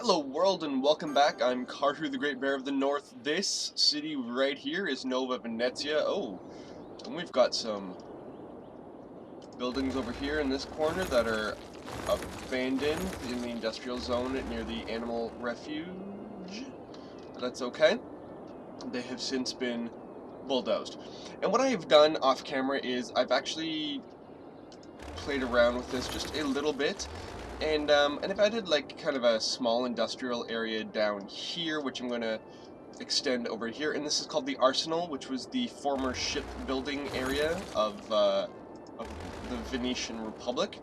Hello world and welcome back. I'm Karhu, the Great Bear of the North. This city right here is Nova Venezia. Oh, and we've got some buildings over here in this corner that are abandoned in the industrial zone near the animal refuge. That's okay. They have since been bulldozed. And what I have done off camera is I've actually played around with this just a little bit. And if I did like kind of a small industrial area down here, which I'm going to extend over here, and this is called the Arsenal, which was the former shipbuilding area of the Venetian Republic.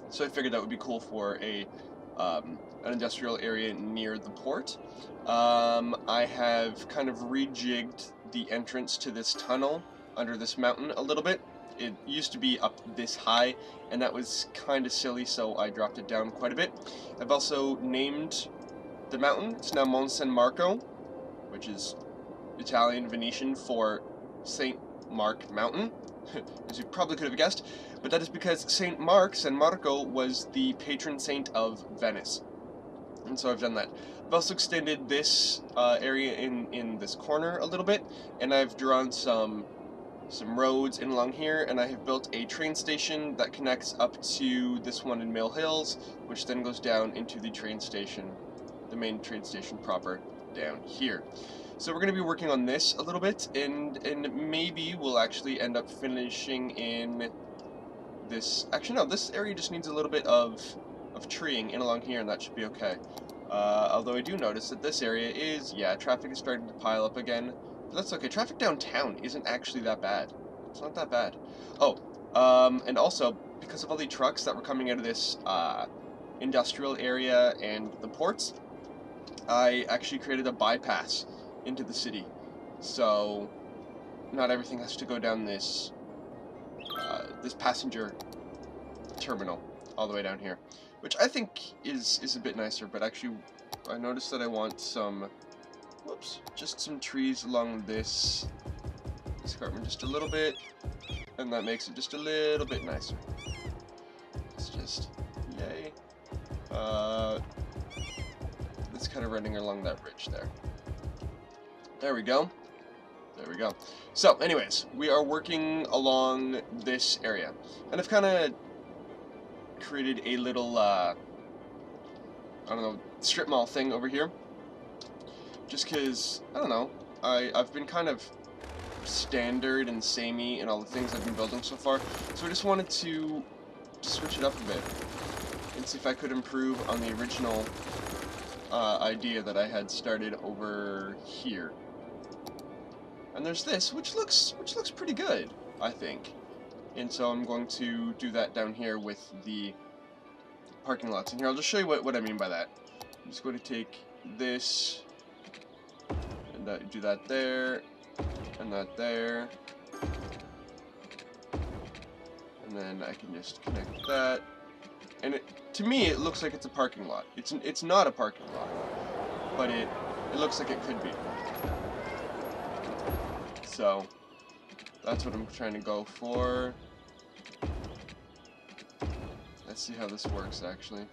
So I figured that would be cool for an industrial area near the port. I have kind of rejigged the entrance to this tunnel under this mountain a little bit. It used to be up this high, and that was kind of silly, so I dropped it down quite a bit. I've also named the mountain. It's now Monte San Marco, which is Italian Venetian for St. Mark Mountain, as you probably could have guessed, but that is because St. Mark, San Marco, was the patron saint of Venice, and so I've done that. I've also extended this area in this corner a little bit, and I've drawn some roads in along here, and I have built a train station that connects up to this one in Mill Hills, which then goes down into the train station, the main train station proper, down here. So we're going to be working on this a little bit, and maybe we'll actually end up finishing in this. Actually, no, this area just needs a little bit of treeing in along here, and that should be okay. Although I do notice that this area is, yeah, traffic is starting to pile up again. But that's okay. Traffic downtown isn't actually that bad. It's not that bad. Oh, and also, because of all the trucks that were coming out of this industrial area and the ports, I actually created a bypass into the city. So, not everything has to go down this this passenger terminal all the way down here, which I think is a bit nicer. But actually, I noticed that I want some. Whoops, just some trees along this escarpment just a little bit, and that makes it just a little bit nicer. It's just, yay. It's kind of running along that ridge there. There we go. There we go. So, anyways, we are working along this area, and I've kind of created a little, I don't know, strip mall thing over here. Just because, I don't know, I've been kind of standard and samey in all the things I've been building so far, so I just wanted to switch it up a bit and see if I could improve on the original idea that I had started over here. And there's this, which looks pretty good, I think. And so I'm going to do that down here with the parking lots. And here, I'll just show you what I mean by that. I'm just going to take this, do that there, and that there, and then I can just connect that, and to me it looks like it's a parking lot. It's not a parking lot, but it looks like it could be. So that's what I'm trying to go for. Let's see how this works actually.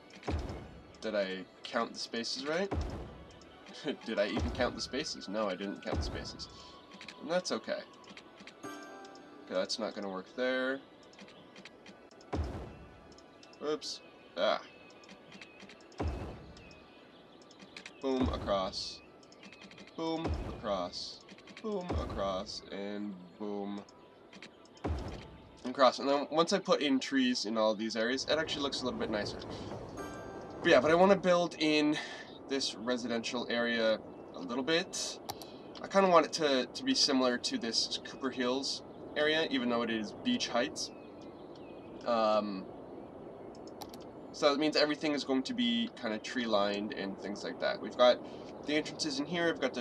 Did I count the spaces right? Did I even count the spaces? No, I didn't count the spaces. And that's okay. Okay, that's not going to work there. Oops. Ah. Boom, across. Boom, across. Boom, across. And boom. Across. And then once I put in trees in all these areas, it actually looks a little bit nicer. But yeah, but I want to build in this residential area a little bit. I kind of want it to be similar to this Cooper Hills area, even though it is Beach Heights. So that means everything is going to be kind of tree lined and things like that. We've got the entrances in here. I've got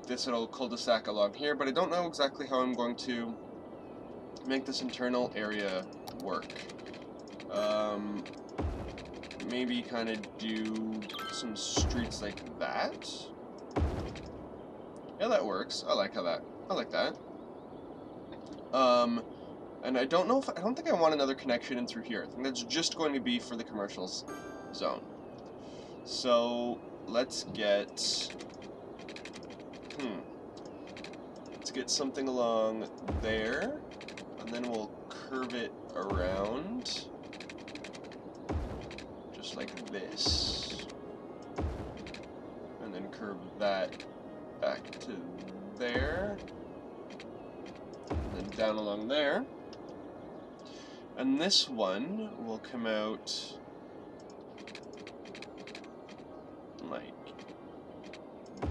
this little cul-de-sac along here, but I don't know exactly how I'm going to make this internal area work. Maybe kind of do some streets like that. Yeah, that works. I like that. And I don't know if, I don't think I want another connection in through here. I think that's just going to be for the commercials zone. So let's get, let's get something along there, and then we'll curve it around, just like this, and then curve that back to there, and then down along there. And this one will come out like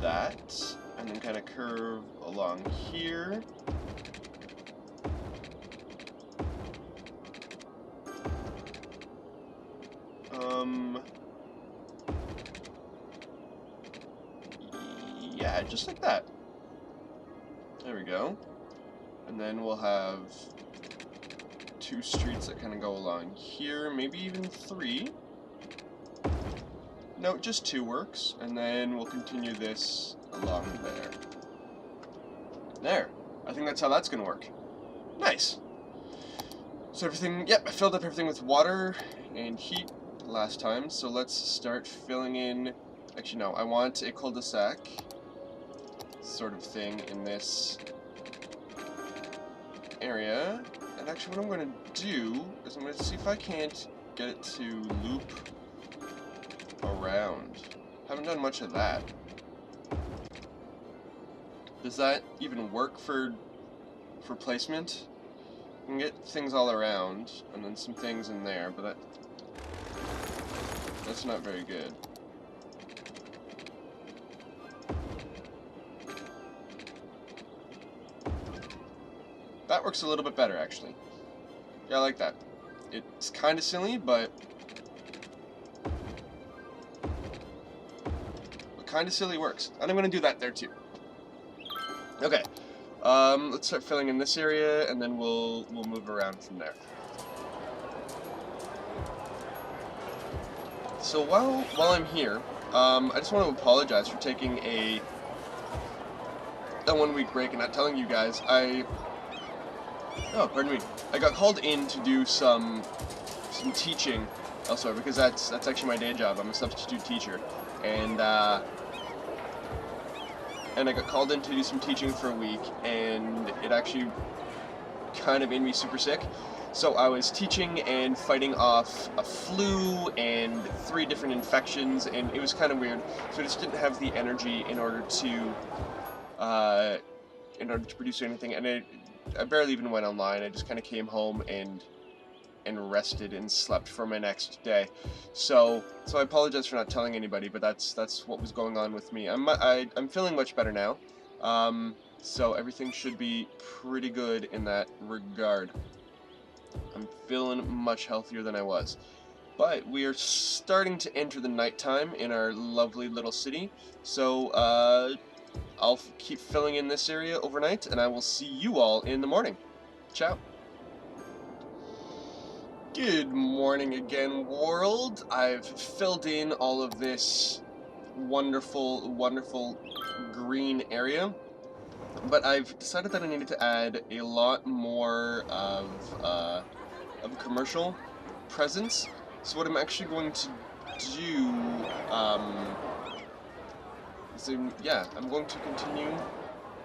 that, and then kind of curve along here. Yeah, just like that. There we go. And then we'll have 2 streets that kind of go along here, maybe even 3. No, just 2 works, and then we'll continue this along there. There. I think that's how that's going to work. Nice. So everything, yep, I filled up everything with water and heat last time, so let's start filling in. Actually, no, I want a cul-de-sac sort of thing in this area. And actually what I'm going to do is I'm going to see if I can't get it to loop around. Haven't done much of that. Does that even work for placement? You can get things all around and then some things in there, but that's not very good. That works a little bit better, actually. Yeah, I like that. It's kind of silly, but kind of silly works. And I'm going to do that there, too. Okay. Let's start filling in this area, and then we'll move around from there. So while I'm here, I just want to apologize for taking a 1-week break and not telling you guys. Oh, pardon me. I got called in to do some teaching elsewhere, because that's actually my day job. I'm a substitute teacher, and I got called in to do some teaching for a week, and it actually kind of made me super sick. So I was teaching and fighting off a flu and 3 different infections, and it was kind of weird. So I just didn't have the energy in order to produce anything, and I barely even went online. I just kind of came home and rested and slept for my next day. So I apologize for not telling anybody, but that's what was going on with me. I'm feeling much better now. So everything should be pretty good in that regard. I'm feeling much healthier than I was. But we are starting to enter the nighttime in our lovely little city. So I'll keep filling in this area overnight, and I will see you all in the morning. Ciao. Good morning again, world. I've filled in all of this wonderful, wonderful green area, but I've decided that I needed to add a lot more of a commercial presence. So what I'm actually going to do, I'm going to continue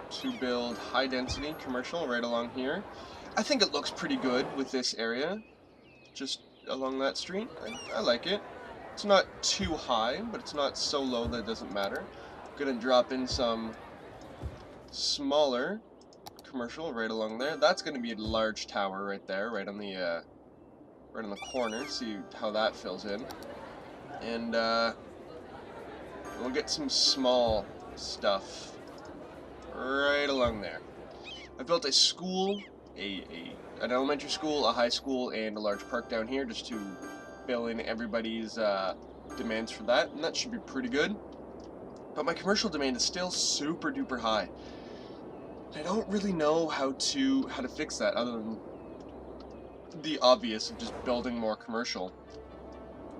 to build high-density commercial right along here. I think it looks pretty good with this area. Just along that street. I like it. It's not too high, but it's not so low that it doesn't matter. I'm gonna drop in some smaller commercial right along there. That's gonna be a large tower right there, right on the corner. See how that fills in. And we'll get some small stuff right along there. I built a school, an elementary school, a high school, and a large park down here just to fill in everybody's demands for that, and that should be pretty good. But my commercial demand is still super duper high. I don't really know how to fix that other than the obvious of just building more commercial.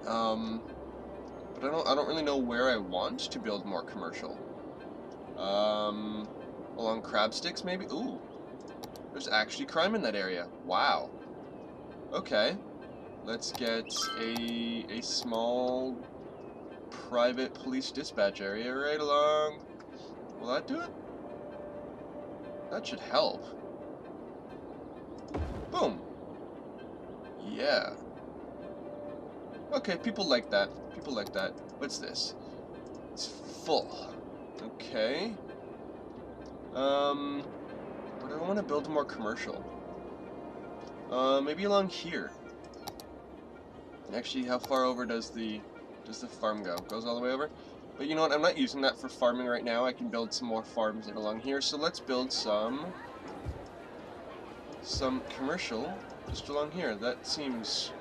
But I don't really know where I want to build more commercial. Along crab sticks maybe? Ooh. There's actually crime in that area. Wow. Okay. Let's get a small private police dispatch area right along. Will that do it? That should help. Boom. Yeah. Okay, people like that. People like that. What's this? It's full. Okay. But I want to build more commercial. Maybe along here. Actually, how far over does the farm go? Goes all the way over? But you know what? I'm not using that for farming right now. I can build some more farms in along here. So let's build some commercial just along here. That seems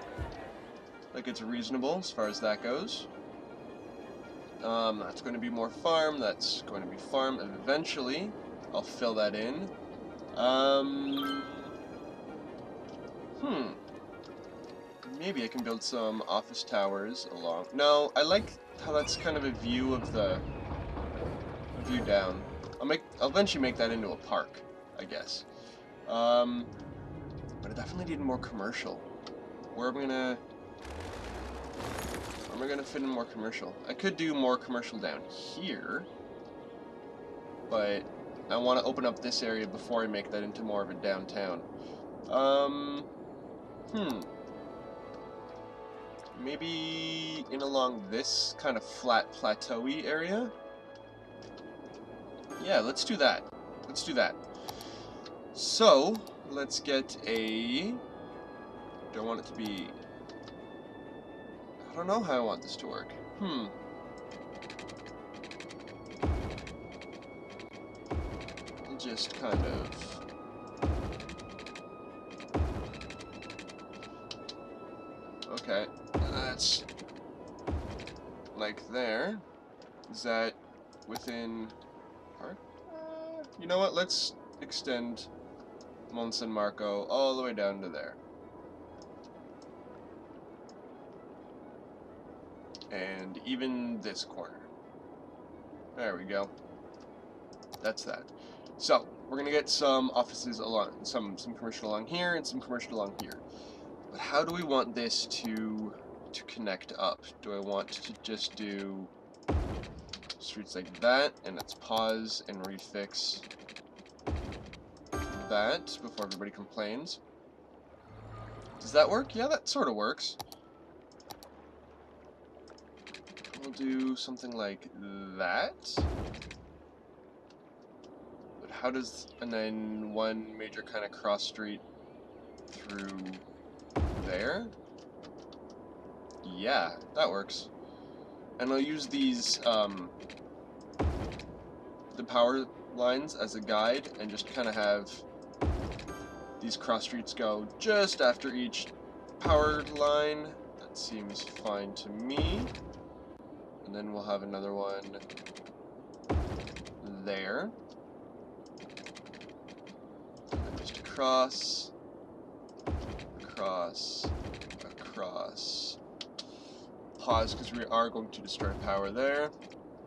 like it's reasonable as far as that goes. That's going to be more farm. That's going to be farm. Eventually, I'll fill that in. Maybe I can build some office towers along. No, I like how that's kind of a view of the view down. I'll eventually make that into a park, I guess. But I definitely need more commercial. Where am I gonna fit in more commercial? I could do more commercial down here, but I want to open up this area before I make that into more of a downtown. Maybe in along this kind of flat plateau-y area? Yeah, let's do that. Let's do that. So, let's get a... Do I want it to be... I don't know how I want this to work. I'll just kind of... Okay, that's like there. Is that within park? You know what? Let's extend Mon San Marco all the way down to there. And even this corner. There we go. That's that. So, we're gonna get some offices along, some commercial along here and some commercial along here. But how do we want this to connect up? Do I want to just do streets like that, and let's pause and refix that before everybody complains? Does that work? Yeah, that sort of works. We'll do something like that. But how does, and then one major kind of cross street through there? Yeah, that works. And I'll use these, the power lines as a guide and just kind of have these cross streets go just after each power line. That seems fine to me. And then we'll have another one there. And then just across, across, across. Pause because we are going to destroy power there.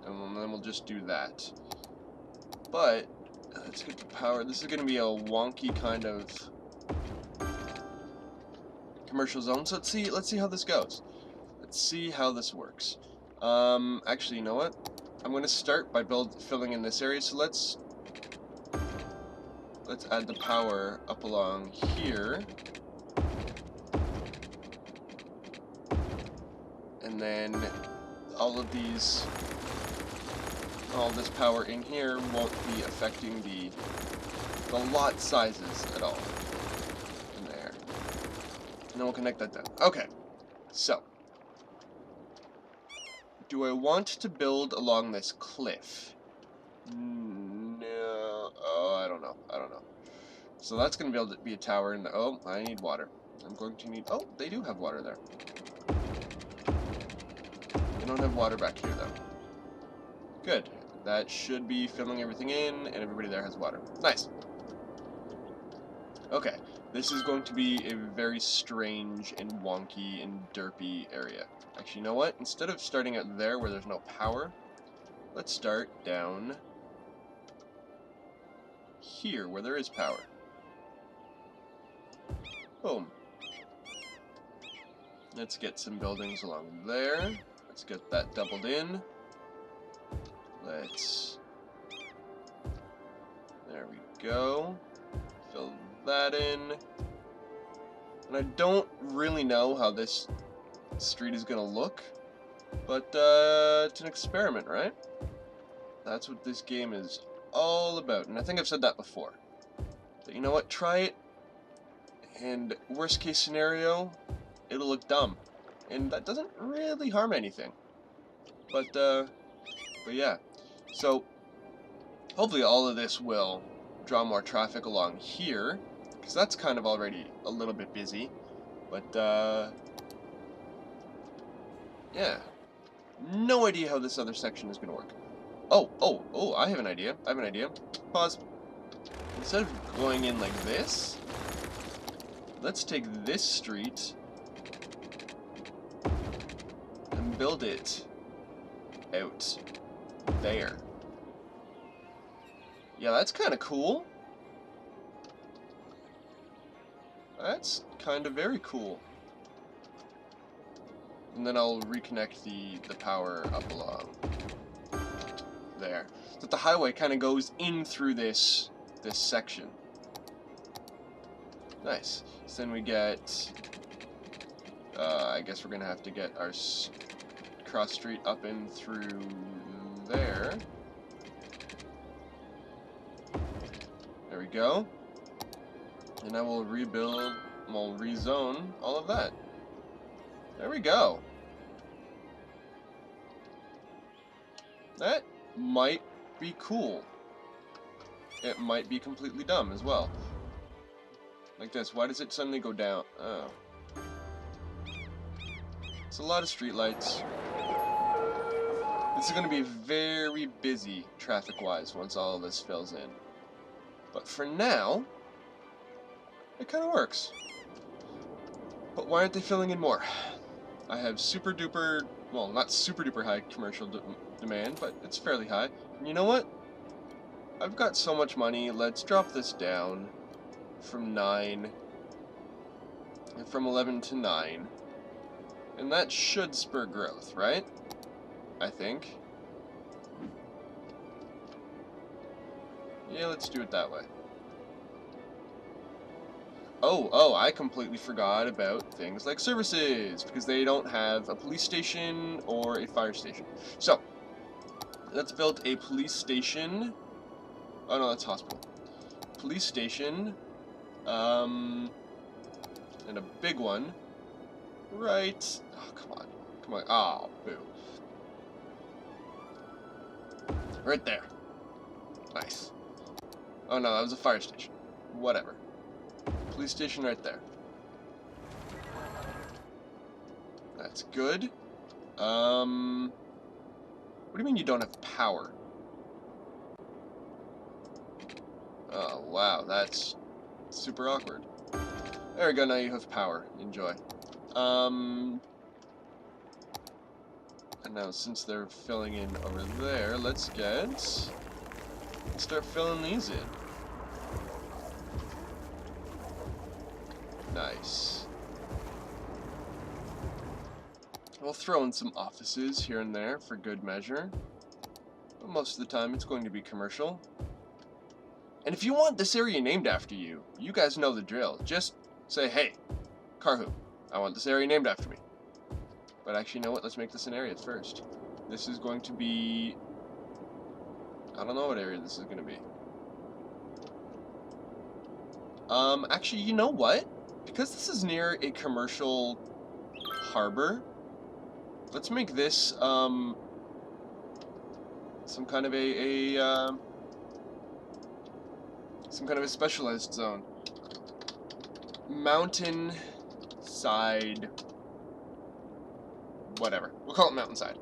And then we'll just do that. But let's get the power. This is going to be a wonky kind of commercial zone. So let's see how this goes. Let's see how this works. Actually, you know what? I'm going to start by filling in this area. So let's add the power up along here. And then all this power in here won't be affecting the lot sizes at all in there. And then we'll connect that down. Okay, so do I want to build along this cliff? No. Oh, I don't know. So that's going to be a tower. And oh, I need water. I'm going to need... Oh, they do have water there. They don't have water back here, though. Good. That should be filling everything in, and everybody there has water. Nice. Okay. This is going to be a very strange and wonky and derpy area. Actually, you know what? Instead of starting out there where there's no power, let's start down here where there is power. Boom. Let's get some buildings along there. Let's get that doubled in. Let's... There we go. Fill that in. And I don't really know how this street is gonna look, but it's an experiment, right? That's what this game is all about, and I think I've said that before. But you know what? Try it, and worst case scenario, it'll look dumb, and that doesn't really harm anything. But yeah. So hopefully all of this will draw more traffic along here, because that's kind of already a little bit busy. But yeah, no idea how this other section is gonna work. Oh, I have an idea. Pause. Instead of going in like this, let's take this street and build it out there. Yeah, that's kind of cool. That's kind of very cool. And then I'll reconnect the power up along there. So the highway kind of goes in through this section. Nice. So then we get, I guess we're gonna have to get our cross street up in through there. There we go. And I will rebuild, we'll rezone all of that. There we go. That might be cool. It might be completely dumb as well. Like this. Why does it suddenly go down? Oh. It's a lot of streetlights. This is going to be very busy traffic-wise once all of this fills in. But for now, it kind of works. But why aren't they filling in more? I have super duper, well, not super duper high commercial demand, but it's fairly high. And you know what? I've got so much money, let's drop this down from 9, from 11 to 9. And that should spur growth, right? I think. Yeah, let's do it that way. Oh, I completely forgot about things like services, because they don't have a police station or a fire station. So, let's build a police station. Oh no, that's hospital. Police station, and a big one, right, oh, come on, oh, boo. Right there. Nice. Oh no, that was a fire station. Whatever. Police station right there. That's good. What do you mean you don't have power? Oh, wow, that's super awkward. There we go, now you have power. Enjoy. And now, since they're filling in over there, let's start filling these in. Nice. We'll throw in some offices here and there for good measure, but most of the time it's going to be commercial. And if you want this area named after you, you guys know the drill. Just say, hey, Karhu, I want this area named after me. But actually, you know what? Let's make this an area first. This is going to be... I don't know what area this is going to be. Actually, you know what? Because this is near a commercial harbor, let's make this, some kind of some kind of a specialized zone. Mountain side, whatever. We'll call it mountainside.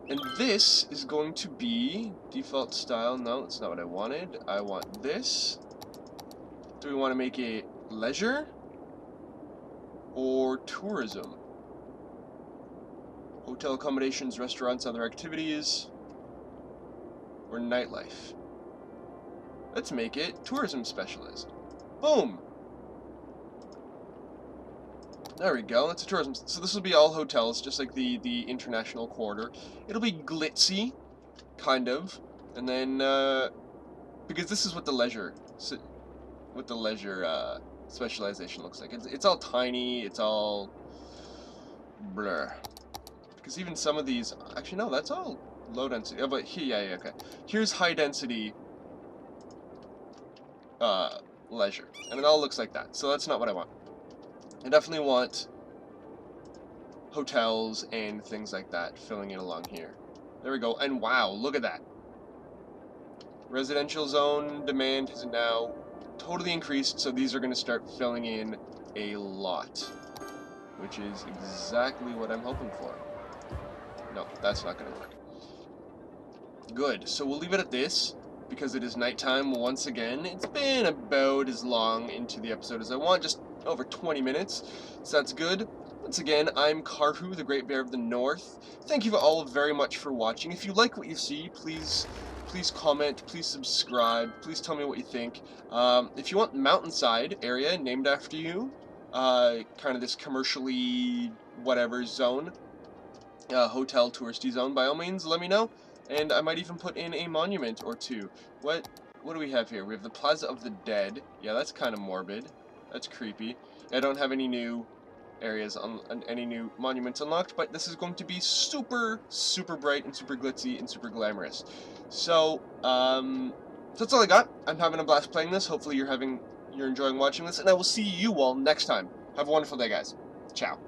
And this is going to be default style. No, that's not what I wanted. I want this. Do we want to make it leisure or tourism? Hotel accommodations, restaurants, other activities, or nightlife? Let's make it tourism specialist. Boom! There we go. That's a tourism. So this will be all hotels, just like the international corridor. It'll be glitzy, kind of, and then because this is what the leisure, specialization looks like. It's all tiny. It's all blur. Because even some of these, actually no, that's all low density. Oh, but here, yeah, okay. Here's high density leisure, and it all looks like that. So that's not what I want. I definitely want hotels and things like that filling in along here. There we go. And wow, look at that. Residential zone demand has now totally increased, so these are going to start filling in a lot, which is exactly what I'm hoping for. No, that's not going to work. Good. So we'll leave it at this, because it is nighttime once again. It's been about as long into the episode as I want, just over 20 minutes, so that's good. Once again, I'm Karhu, the Great Bear of the North. Thank you all very much for watching. If you like what you see, please comment, please subscribe, please tell me what you think. If you want mountainside area named after you, kind of this commercially whatever zone, hotel touristy zone, by all means, let me know. And I might even put in a monument or two. What do we have here? We have the Plaza of the Dead. Yeah, that's kind of morbid. That's creepy. I don't have any new areas on any new monuments unlocked, but this is going to be super bright and super glitzy and super glamorous. So that's all I got. I'm having a blast playing this. Hopefully you're enjoying watching this, and I will see you all next time. Have a wonderful day, guys. Ciao.